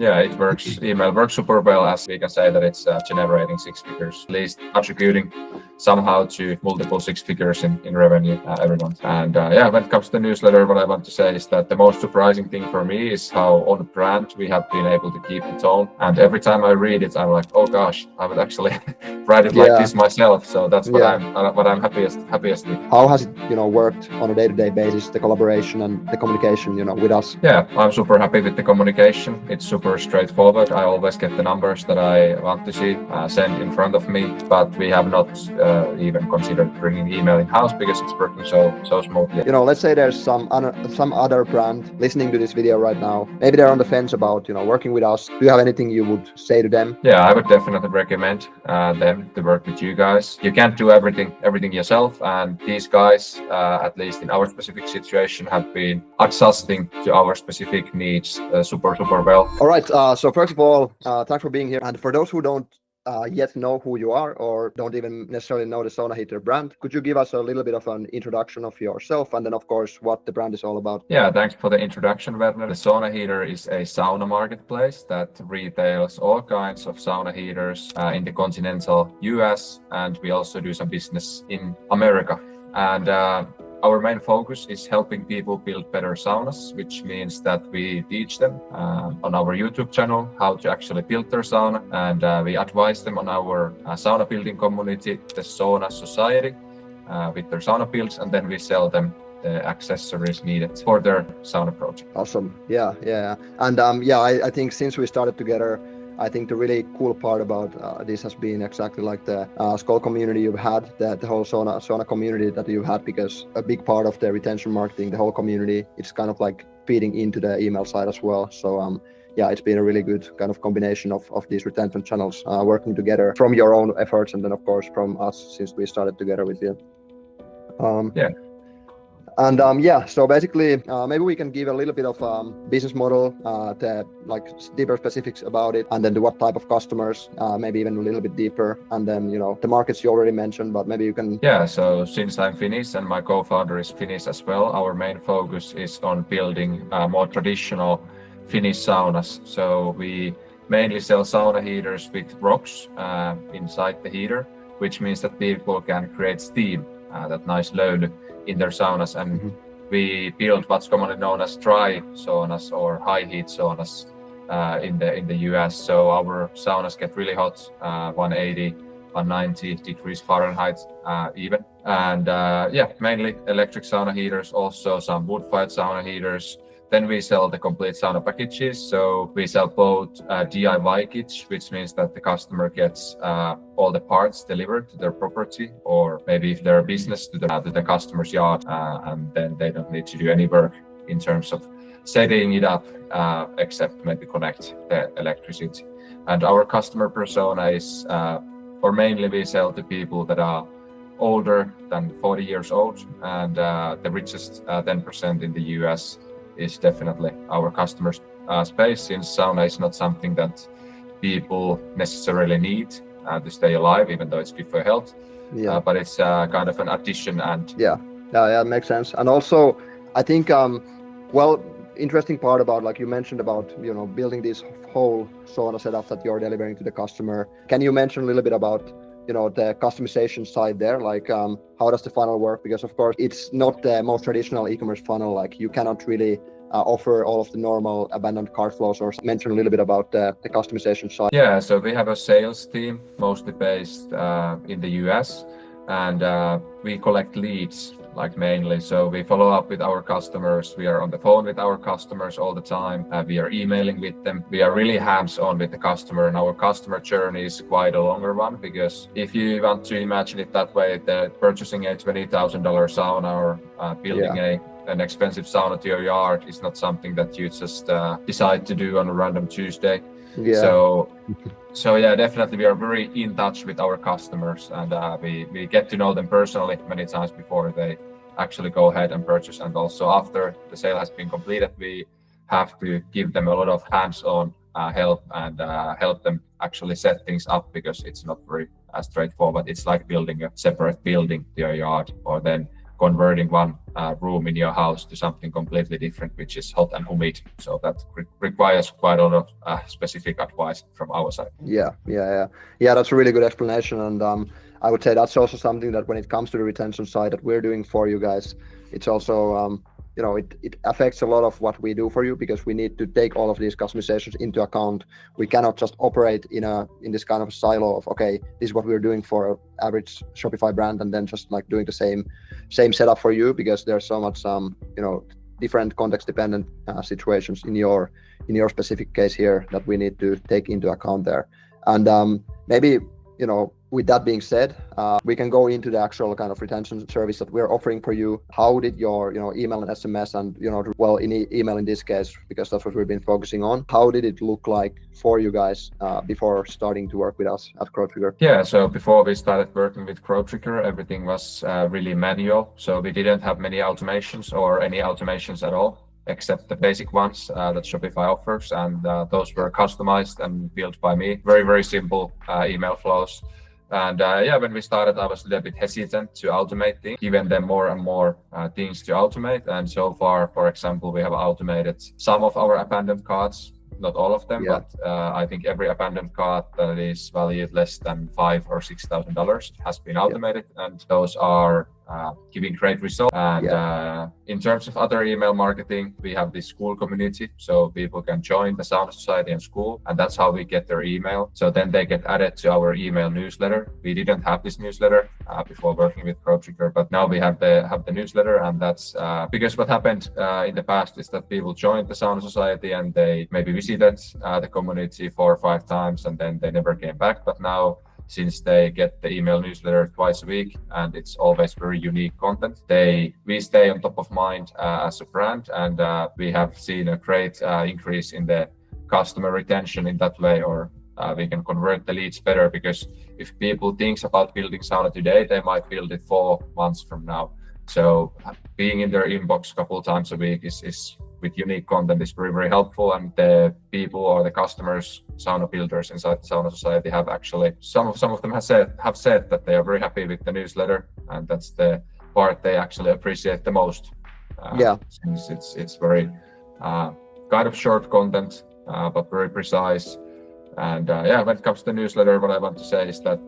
Yeah, it works. Email works super well, as we can say that it's generating six figures, at least contributing somehow to multiple six figures in revenue every month. And yeah, when it comes to the newsletter, what I want to say is that the most surprising thing for me is how on brand we have been able to keep the tone. And every time I read it, I'm like, oh gosh, I would actually write it like this myself. So that's what I'm happiest with. How has it, worked on a day-to-day basis, the collaboration and the communication, with us? Yeah, I'm super happy with the communication. It's super straightforward. I always get the numbers that I want to see sent in front of me, but we have not even considered bringing email in-house because it's working so smoothly. Let's say there's some other brand listening to this video right now. Maybe they're on the fence about, working with us. Do you have anything you would say to them? Yeah, I would definitely recommend them to work with you guys. You can't do everything yourself, and these guys, at least in our specific situation, have been adjusting to our specific needs super well. All right. So first of all, thanks for being here. And for those who don't yet know who you are or don't even necessarily know the Sauna Heater brand, could you give us a little bit of an introduction of yourself and then, of course, what the brand is all about? Yeah, thanks for the introduction, Werner. The Sauna Heater is a sauna marketplace that retails all kinds of sauna heaters in the continental US, and we also do some business in America. And our main focus is helping people build better saunas, which means that we teach them on our YouTube channel how to actually build their sauna, and we advise them on our sauna building community, the Sauna Society, with their sauna builds, and then we sell them the accessories needed for their sauna project. Awesome. Yeah. And I think since we started together, I think the really cool part about this has been exactly like the Skull community you've had, the whole sauna community that you've had, because a big part of the retention marketing, the whole community, it's kind of like feeding into the email side as well. So it's been a really good kind of combination of these retention channels working together from your own efforts, and then of course from us since we started together with you. And so basically, maybe we can give a little bit of business model, the like deeper specifics about it, and then to what type of customers, maybe even a little bit deeper, and then the markets you already mentioned, but maybe you can. Yeah. So since I'm Finnish and my co-founder is Finnish as well, our main focus is on building more traditional Finnish saunas. So we mainly sell sauna heaters with rocks inside the heater, which means that people can create steam, that nice load in their saunas, and we build what's commonly known as dry saunas or high heat saunas in the US. So our saunas get really hot, 180, 190 degrees Fahrenheit even, and mainly electric sauna heaters, also some wood-fired sauna heaters. Then we sell the complete sauna packages. So we sell both DIY kits, which means that the customer gets all the parts delivered to their property, or maybe if they're a business, to the customer's yard, and then they don't need to do any work in terms of setting it up, except maybe connect the electricity. And our customer persona is, or mainly we sell to people that are older than 40 years old, and the richest 10% in the US is definitely our customer space, since sauna is not something that people necessarily need to stay alive, even though it's good for health. But it's kind of an addition. And yeah, makes sense. And also, I think interesting part about, like you mentioned about building this whole sauna setup that you're delivering to the customer. Can you mention a little bit about the customization side there, like how does the funnel work? Because of course it's not the most traditional e-commerce funnel. Like you cannot really offer all of the normal abandoned cart flows, or mention a little bit about the customization side. Yeah, so we have a sales team mostly based in the US, and we collect leads like mainly. So we follow up with our customers. We are on the phone with our customers all the time. We are emailing with them. We are really hands-on with the customer, and our customer journey is quite a longer one, because if you want to imagine it that way, purchasing a $20,000 sauna or building an expensive sauna to your yard is not something that you just decide to do on a random Tuesday. So yeah, definitely we are very in touch with our customers, and we get to know them personally many times before they actually go ahead and purchase. And also after the sale has been completed, we have to give them a lot of hands-on help and help them actually set things up, because it's not very straightforward. It's like building a separate building to your yard, or then converting one room in your house to something completely different, which is hot and humid. So that requires quite a lot of specific advice from our side. Yeah. That's a really good explanation, and I would say that's also something that when it comes to the retention side that we're doing for you guys, it's also it affects a lot of what we do for you, because we need to take all of these customizations into account. We cannot just operate in this kind of silo of, okay, this is what we're doing for an average Shopify brand, and then just like doing the same setup for you, because there's so much different context dependent situations in your specific case here that we need to take into account there. And maybe with that being said, we can go into the actual kind of retention service that we're offering for you. How did your email and SMS and in email in this case, because that's what we've been focusing on, how did it look like for you guys before starting to work with us at CrowdTrigger? Yeah, so before we started working with CrowdTrigger, everything was really manual. So we didn't have many automations or any automations at all, except the basic ones that Shopify offers, and those were customized and built by me. Very, very simple email flows. And when we started, I was a little bit hesitant to automate things, giving them more and more things to automate. And so far, for example, we have automated some of our abandoned carts, not all of them, but I think every abandoned cart that is valued less than $5,000 or $6,000 has been automated, and those are giving great results. And in terms of other email marketing, we have this school community, so people can join the Sauna Society in school, and that's how we get their email. So then they get added to our email newsletter. We didn't have this newsletter before working with CrowdTrigger, but now we have the newsletter, and that's because what happened in the past is that people joined the Sauna Society and they maybe visited the community 4 or 5 times, and then they never came back. But now, since they get the email newsletter twice a week and it's always very unique content, we stay on top of mind as a brand, and we have seen a great increase in the customer retention in that way, or we can convert the leads better, because if people think about building sauna today, they might build it 4 months from now. So being in their inbox a couple of times a week is with unique content is very, very helpful. And the people or the customers, sauna builders inside the Sauna Society, have actually some of them have said that they are very happy with the newsletter, and that's the part they actually appreciate the most. Since it's very kind of short content, but very precise. And when it comes to the newsletter, what I want to say is that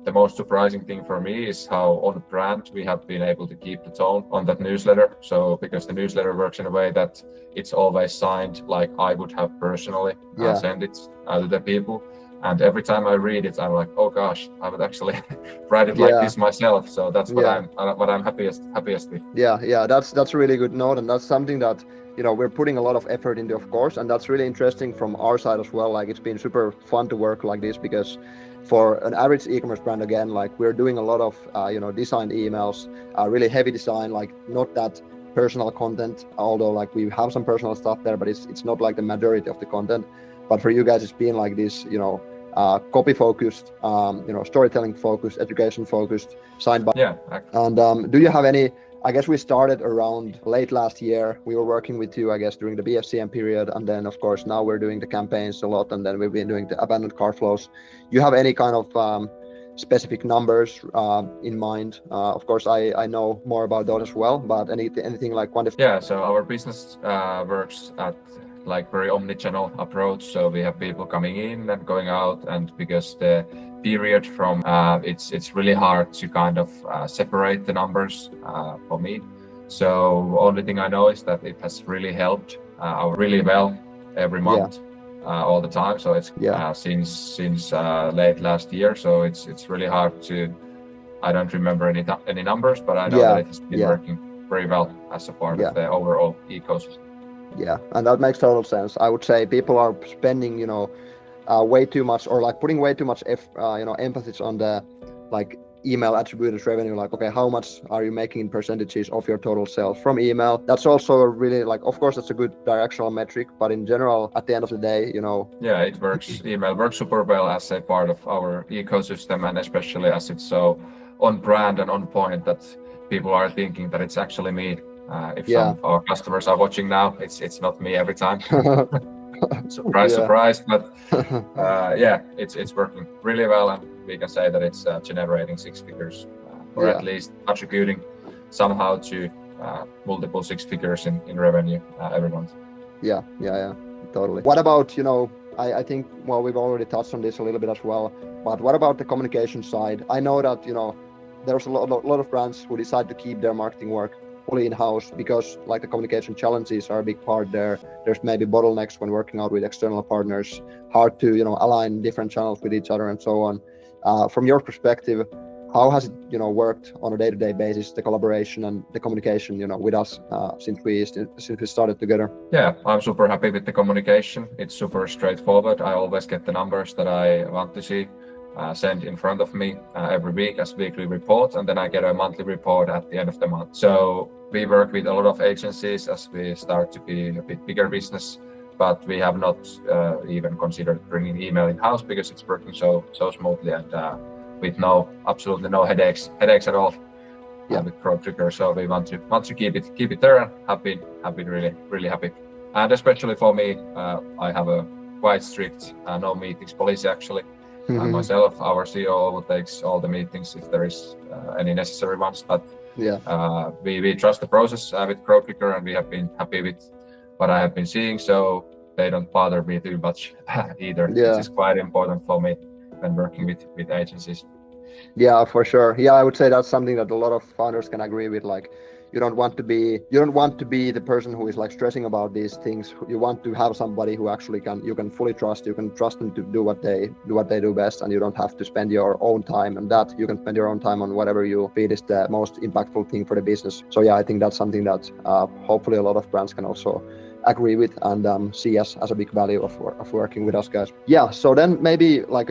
the most surprising thing for me is how on brand we have been able to keep the tone on that newsletter. So because the newsletter works in a way that it's always signed like I would have personally send it to the people. And every time I read it, I'm like, oh gosh, I would actually write it like this myself. So that's what I'm happiest with. That's a really good note, and that's something that we're putting a lot of effort into, of course, and that's really interesting from our side as well. Like, it's been super fun to work like this, because for an average e-commerce brand, again, like, we're doing a lot of designed emails, really heavy design, like not that personal content, although like we have some personal stuff there, but it's not like the majority of the content. But for you guys, it's been like this, copy focused, storytelling focused, education focused, signed by. And do you have any? I guess we started around late last year. We were working with you, I guess, during the BFCM period, and then of course now we're doing the campaigns a lot, and then we've been doing the abandoned cart flows. You have any kind of specific numbers in mind? Of course, I know more about those as well, but anything like quantified? Yeah, so our business works at like very omni-channel approach. So we have people coming in and going out, and because the period from it's really hard to kind of separate the numbers for me. So only thing I know is that it has really helped really well every month, all the time. So it's since late last year. So it's really hard to. I don't remember any numbers, but I know that it has been working very well as a part of the overall ecosystem. Yeah, and that makes total sense. I would say people are spending, way too much, or like putting way too much, emphasis on the like email attributed revenue. Like, okay, how much are you making in percentages of your total sales from email? That's also a really of course, that's a good directional metric, but in general, at the end of the day, Yeah, it works. Email works super well as a part of our ecosystem, and especially as it's so on brand and on point that people are thinking that it's actually me. If some of our customers are watching now, it's not me every time. Surprise, but it's working really well, and we can say that it's generating 6 figures, or at least attributing somehow to multiple six figures in revenue every month. Yeah, totally. What about, I think, well, we've already touched on this a little bit as well, but what about the communication side? I know that, there's a lot of brands who decide to keep their marketing work fully in-house because like the communication challenges are a big part there. There's maybe bottlenecks when working out with external partners, hard to, align different channels with each other and so on. From your perspective, how has it, worked on a day-to-day basis, the collaboration and the communication, with us since we started together? Yeah, I'm super happy with the communication. It's super straightforward. I always get the numbers that I want to see sent in front of me every week as weekly reports, and then I get a monthly report at the end of the month. So we work with a lot of agencies as we start to be a bit bigger business, but we have not even considered bringing email in-house because it's working so smoothly and with absolutely no headaches at all with CrowdTrigger. So we want to keep it there, and have been really happy. And especially for me, I have a quite strict no meetings policy actually. Myself, our CEO takes all the meetings if there is any necessary ones. But we trust the process with CrowdTrigger, and we have been happy with what I have been seeing. So they don't bother me too much either. This is quite important for me when working with agencies. Yeah, for sure. Yeah, I would say that's something that a lot of founders can agree with. Like, you don't want to be the person who is like stressing about these things. You want to have somebody who actually you can fully trust. You can trust them to do what they do best, and you don't have to spend your own time on that. You can spend your own time on whatever you feel is the most impactful thing for the business. So yeah, I think that's something that hopefully a lot of brands can also agree with and see as a big value of working with us guys. Yeah, so then maybe like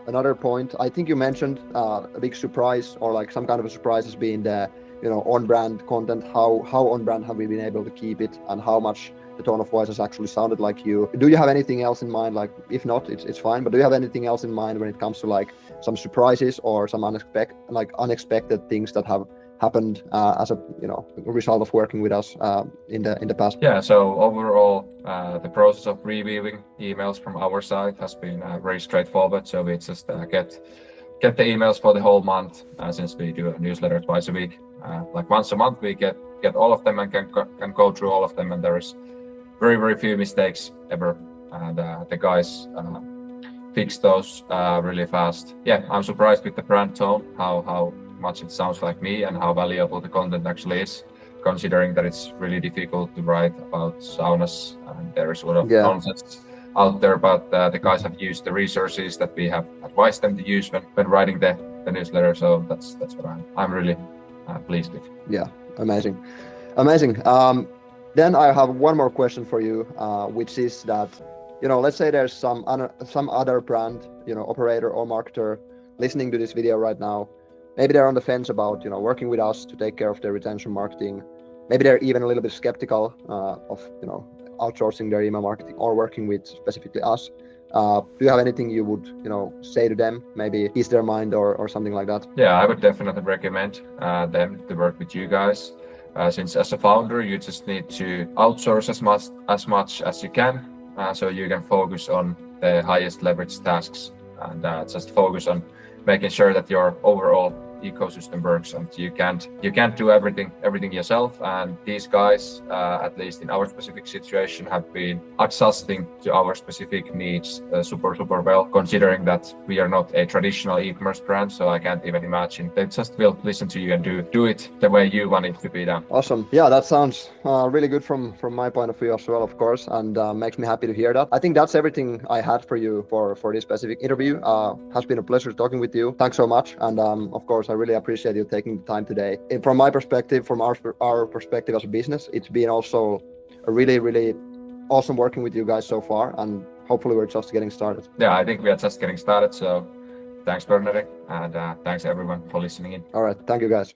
another point, I think you mentioned a big surprise, or like some kind of a surprise has been the on-brand content. How on-brand have we been able to keep it, and how much the tone of voice has actually sounded like you? Do you have anything else in mind? Like, if not, it's fine, but do you have anything else in mind when it comes to like some surprises or some unexpected things that have happened as a result of working with us in the past? Yeah, so overall the process of reviewing emails from our side has been very straightforward. So we just get the emails for the whole month since we do a newsletter twice a week. Like once a month we get all of them and can go through all of them, and there is very few mistakes ever, and the guys fix those really fast. Yeah, I'm surprised with the brand tone, how much it sounds like me and how valuable the content actually is, considering that it's really difficult to write about saunas and there's a lot of nonsense out there, but the guys have used the resources that we have advised them to use when writing the newsletter. So that's what I'm really pleased with. Yeah, amazing. Then I have one more question for you, which is that let's say there's some other brand operator or marketer listening to this video right now. Maybe they're on the fence about working with us to take care of their retention marketing. Maybe they're even a little bit skeptical of outsourcing their email marketing or working with specifically us. Do you have anything you would say to them, maybe ease their mind or something like that? Yeah, I would definitely recommend them to work with you guys, since as a founder you just need to outsource as much as you can, so you can focus on the highest leverage tasks and just focus on making sure that your overall ecosystem works, and you can't do everything yourself. And these guys, at least in our specific situation, have been adjusting to our specific needs super well, considering that we are not a traditional e-commerce brand. So I can't even imagine they just will listen to you and do it the way you want it to be done. Awesome. Yeah, that sounds really good from my point of view as well, of course, and makes me happy to hear that. I think that's everything I had for you for this specific interview. Has been a pleasure talking with you. Thanks so much, and of course I really appreciate you taking the time today. And from my perspective, from our perspective as a business, it's been also a really awesome working with you guys so far, and hopefully we're just getting started. Yeah, I think we are just getting started. So thanks, Bernadette, and thanks everyone for listening in. All right, thank you guys.